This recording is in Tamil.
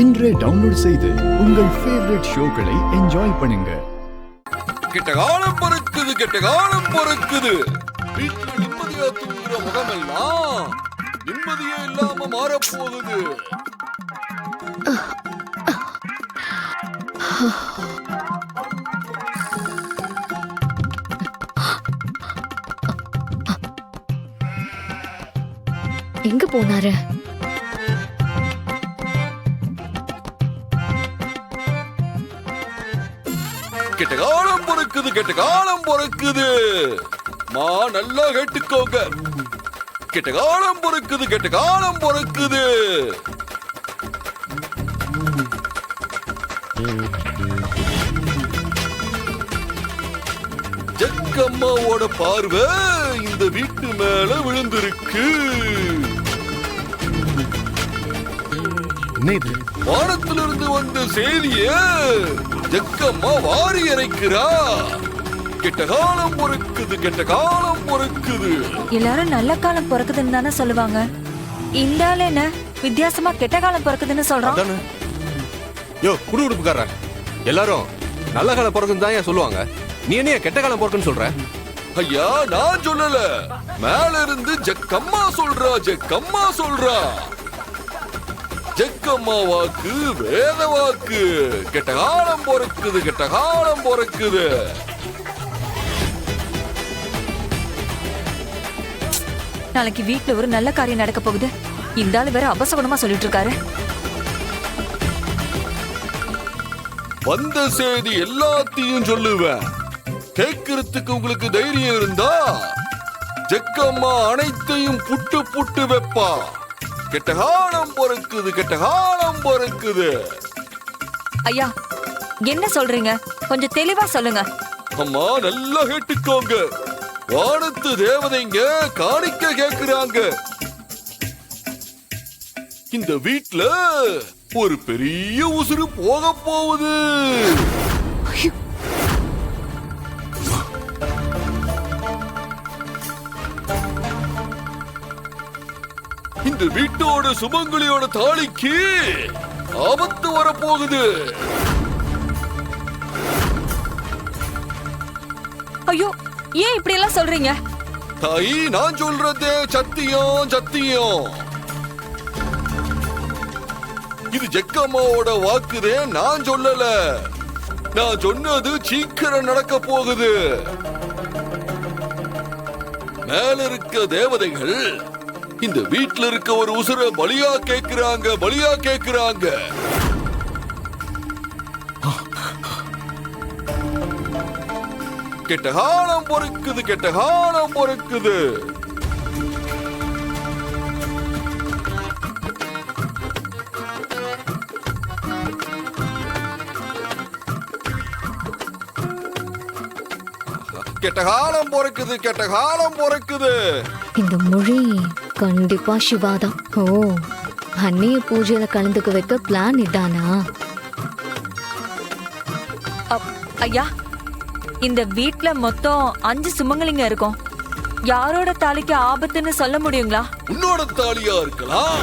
இன்றே டவுன்லோட் செய்து உங்கள் ஃபேவரட் ஷோக்களை என்ஜாய் பண்ணுங்க. கெட்ட காலம் பொறுக்குது, கெட்ட காலம் பொறுக்குது. வீட்டுல நிம்மதியா தூங்குற முகமெல்லாம் நிம்மதியே இல்லாம மாறப்போகுது. எங்க போனாரு? கெட்ட காலம் பொறுக்குது, கெட்ட காலம் பொறுக்குது. மா நல்லா கேட்டுக்கோங்க. கெட்ட காலம் பொறுக்குது, கெட்ட காலம் பொறுக்குது. ஜக்கம்மாவோட பார்வை இந்த வீட்டு மேல விழுந்திருக்கு. வானத்திலிருந்து வந்த செய்திய ஜக்கம்மா வாரி இறைக்கிறா. கெட்ட காலம் பொறுக்குது, கெட்ட காலம் பொறுக்குது. எல்லாரும் நல்ல காலம் பொறுக்குதுன்னு தானே சொல்லுவாங்க. இந்த ஆள் என்ன வித்தியாசமா கெட்ட காலம் பொறுக்குதுன்னு சொல்றான்? யோ குடு உடுப்புக்கார, எல்லாரும் நல்ல காலம் பொறுக்குன்னு தான் சொல்லுவாங்க. நீ என்ன கெட்ட காலம் பொறுக்குன்னு சொல்ற? ஐயா நான் சொல்லல, மேல இருந்து ஜக்கம்மா சொல்றா, ஜக்கம்மா சொல்றா. ஜக்கம்மா வாக்கு வேத வாக்கு. கெட்ட காலம் பொறுக்குது, கெட்ட காலம் பொறுக்குது. நாளைக்கு வீட்டுல ஒரு நல்ல காரியம் நடக்க போகுது. இந்த ஆளு வேற அபசகுணமா சொல்லிட்டு இருக்காரு. வந்த செய்தி எல்லாத்தையும் சொல்லுவேன். கேட்கறதுக்கு உங்களுக்கு தைரியம் இருந்தா ஜக்கம்மா அனைத்தையும் புட்டு புட்டு வைப்பா. கெட்ட காலம் பொறுக்குது, கெட்ட காலம் பொறுக்குது. ஐயா என்ன சொல்றீங்க? கொஞ்சம் தெளிவா சொல்லுங்க. அம்மா நல்லா கேட்டுக்கோங்க. வானத்து தேவதைங்க காணிக்க கேக்குறாங்க. இந்த வீட்ல ஒரு பெரிய உசுறு போக போகுது. இந்த வீட்டோட சுமங்கலியோட தாலிக்கு ஆபத்து வரப்போகுது. ஐயோ ஏன் இப்படி எல்லாம் சொல்றீங்க? தாயி நான் சொல்றது சத்தியம், சத்தியம். இது ஜக்கம்மாவோட வாக்குதே, நான் சொல்லல. நான் சொன்னது சீக்கிரம் நடக்க போகுது. மேல இருக்க தேவதைகள் இந்த வீட்டுல இருக்க ஒரு உசுர பலியா கேக்குறாங்க, பலியா கேக்குறாங்க. கெட்ட காலம் பொறுக்குது, கெட்ட காலம் பொறுக்குது. கெட்ட காலம் பொறுக்குது, கெட்ட காலம் பொறுக்குது. இந்த மொழி கண்டிப்பா சிவாதான். ஓ, அன்னைய பூஜையில கலந்துக்க வைக்க பிளான் இதானா? ஐயா இந்த வீட்ல மொத்தம் 5 சுமங்கலிங்க இருக்கோம். யாரோட தாலிக்கு ஆபத்துன்னு சொல்ல முடியுங்களா? உன்னோட தாலியா இருக்கலாம்.